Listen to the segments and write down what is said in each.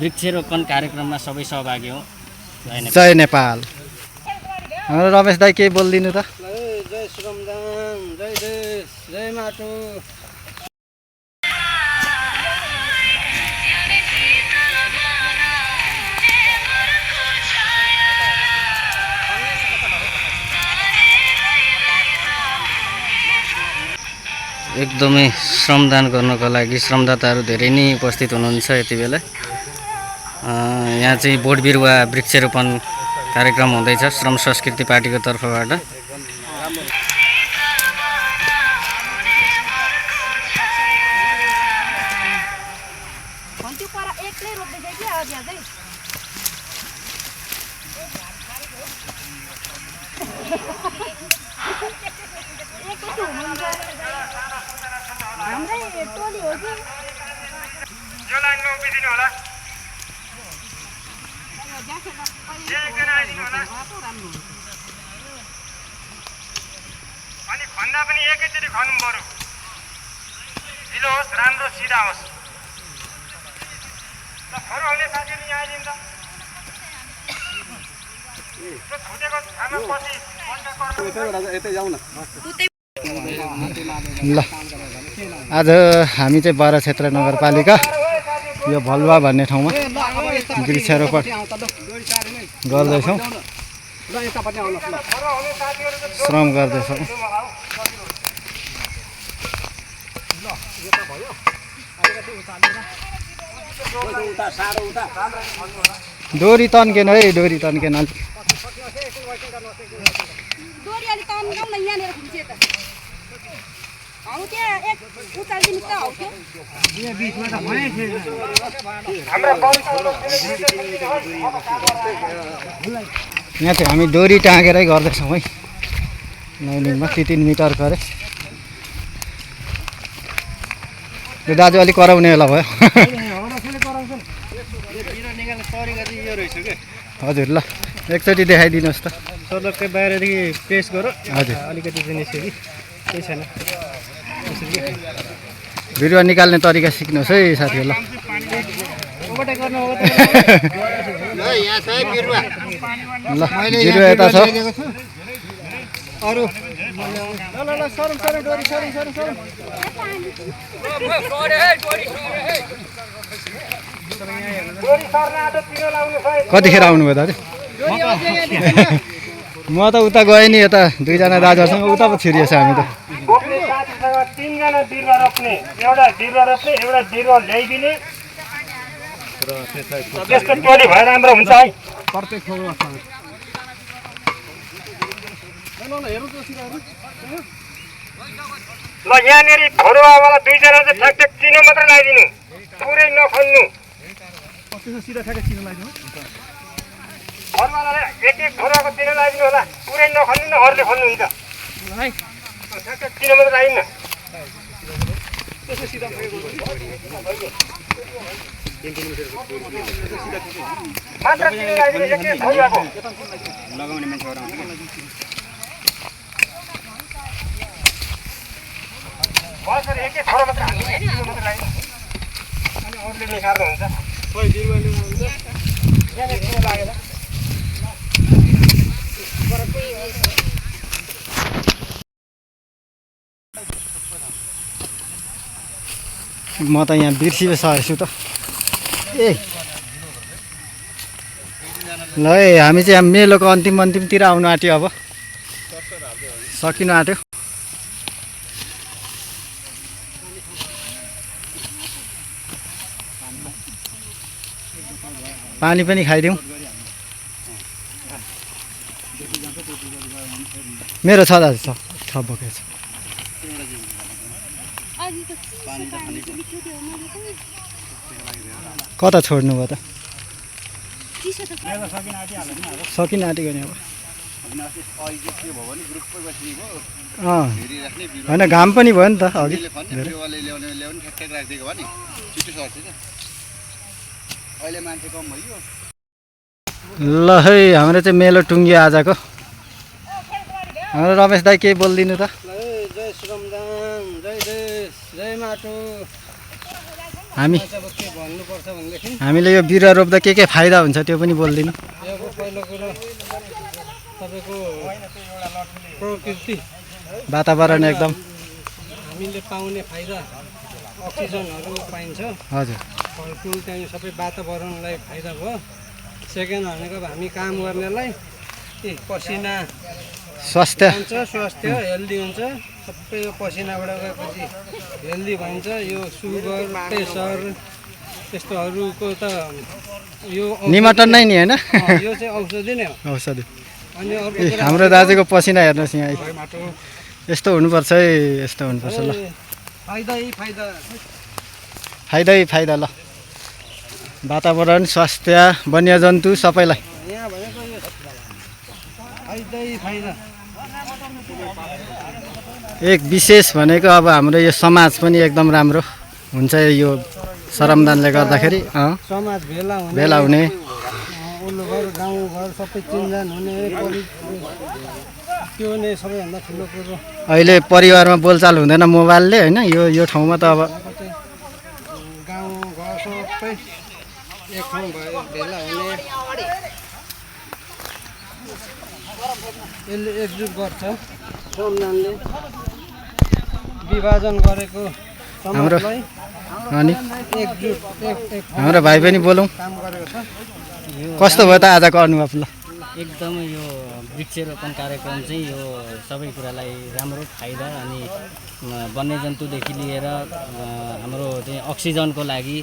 वृक्षारोपण कार्यक्रममा सबै सहभागी हौ। जय नेपाल। हाम्रो रमेश दाई केही बोलिदिनु त। जय श्रमदान, जय देश, जय माटो। एकदमै श्रमदान गर्नको लागि श्रमदाताहरू धेरै नै उपस्थित हुनुहुन्छ यति बेला। यहाँ चाहिँ बोट बिरुवा वृक्षारोपण कार्यक्रम हुँदैछ श्रम संस्कृति पार्टीको तर्फबाट। अनि खन्दा पनि एकैचोटि खन्नु पर्यो, ढिलो होस् राम्रो सिधा होस्। ल फरो आउने साथीहरू यहाँ आइदिनु त। त्यो छुटेको ठाउँमा पछि ल आज हामी चाहिँ बारा क्षेत्र नगरपालिका यो भलुवा भन्ने ठाउँमा वृक्षारोपण गर्दैछौँ, श्रम गर्दैछौँ। डोरी तन्केन है, डोरी तन्केन। यहाँ चाहिँ हामी डोरी टाँगेरै गर्दैछौँ है, नैनिङमा 3 मिटर गरे। यो दाजु अलिक कराउने बेला भयो। हजुर ल एकचोटि देखाइदिनुहोस् त। सोलरकै बाहिरदेखि पेस गर। हजुर अलिकति चाहिँ निस्क्यो कि केही छैन। बिरुवा निकाल्ने तरिका सिक्नुहोस् है साथीहरू। ल बिरुवा यता छ। अरू कतिखेर आउनुभयो दाजु? म त उता गएँ नि, यता 2 जना दाजुहरूसँग उता पो छिरिएछ हामी त। बोक्ने साथीसँग 3 जना बिरुवा रोप्ने, एउटा बिरुवा रोप्ने, एउटा बिरुवा ल्याइदिने, त्यस्तो टोली भए राम्रो हुन्छ है। ल यहाँनिर फरुवावाला 2 जना चाहिँ ठ्याक चिनो मात्र लगाइदिनु, पुरै नखन्नु। फरुवालाई एक फरुवाको चिनो लगाइदिनु होला, पुरै नखन्नु न, अरूले खन्नुहुन्छ। ठ्याक चिनो मात्र लगाइदिनु न। मात्र चिनो लगाइदिनु एक फरुवाको। बसर एक फरुवा मात्र हाल्नु, चिनो मात्र लगाइदिनु, अनि अरूले निकाल्नु हुन्छ। यहाँनिर चिनो लागेर म त यहाँ बिर्सिसकेछु त। ल है हामी चाहिँ मेलोको अन्तिमतिर आउनु आँट्यो, अब सकिनु आँट्यो। पानी पनि खाइदिउँ। मेरो छ दाजु, छ बोकेको छ। कता छोड्नु भयो त? सकिन आँटेको नि अब। होइन घाम पनि भयो नि त अघि। ल है हाम्रो चाहिँ मेलो टुङ्गियो आजको। हाम्रो रमेश दाई केही बोलिदिनु त। जय श्रमदान, जय देश, जय माटो। हामी अब के भन्नुपर्छ भनेदेखि हामीले यो बिरुवा रोप्दा के फाइदा हुन्छ त्यो पनि बोलिदिनु। यो पहिलो कुरो तपाईँको प्रकृति वातावरण एकदम हामीले पाउने फाइदा अक्सिजनहरू पाइन्छ। हजुर फलफुल त्यहाँदेखि सबै वातावरणलाई फाइदा भयो। सेकेन्ड भनेको अब हामी काम गर्नेलाई पसिना स्वास्थ्य जान्छ, स्वास्थ्य हेल्दी हुन्छ। सबै यो पसिनाबाट गएपछि हेल्दी भन्छ। यो सुगर प्रेसर त्यस्तोहरूको त यो निमन्त्रण नै नि होइन यो चाहिँ औषधि नै हो। औषधि। अनि अर्को ए कुरा हाम्रो दाजुको पसिना हेर्नुहोस् यहाँ यस्तो हुनुपर्छ है, यस्तो हुनुपर्छ ल। फाइदै फाइदा फाइदै फाइदा ल, वातावरण स्वास्थ्य वन्यजन्तु सबैलाई। यहाँ भनेको यो फाइदै फाइदा। एक विशेष भनेको अब हाम्रो यो समाज पनि एकदम राम्रो हुन्छ यो श्रमदानले गर्दाखेरि। समाज भेला भेला हुने उल्लो घर गाउँघर सबै चिनजान हुने त्यो नै सबैभन्दा ठुलो कुरो। अहिले परिवारमा बोलचाल हुँदैन मोबाइलले होइन, यो ठाउँमा त अब गाउँघर सबै एक ठाउँ भयो भेला हुने। यसले एकजुट गर्छ श्रमदानले विभाजन गरेको समाजलाई अनि एकजुट एक हाम्रो भाइ पनि बोलौँ, काम गरेको छ। कस्तो भयो त आजको अनुभव ल? एकदमै यो वृक्षारोपण कार्यक्रम चाहिँ यो सबै कुरालाई राम्रो फाइदा अनि वन्यजन्तुदेखि लिएर हाम्रो चाहिँ अक्सिजनको लागि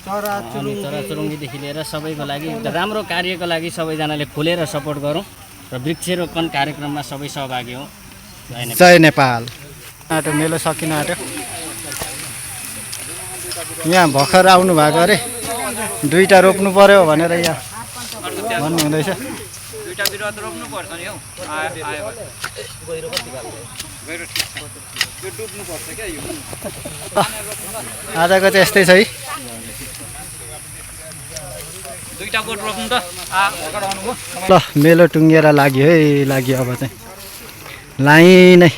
अनि चराचुरुङ्गीदेखि लिएर सबैको लागि एउटा राम्रो कार्यको लागि सबैजनाले खुलेर सपोर्ट गरौँ र वृक्षारोपण कार्यक्रममा सबै सहभागी हौँ। जय नेपाल। आँटो मेलो सकिन आँट्यो। यहाँ भर्खर आउनु भएको अरे, 2टा रोप्नु पर्यो भनेर यहाँ भन्नु हुँदैछ। दुईटा बिरुवा त रोप्नु पर्छ नि हौ। आजको चाहिँ यस्तै छ है। दुईटा बोट रोप्नु त भर्खर आउनुभयो। ल मेलो टुङ्गेर लाग्यो है, लाग्यो अब चाहिँ लाइनै।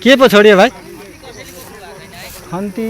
के पो छोडियो भाइ? खन्ती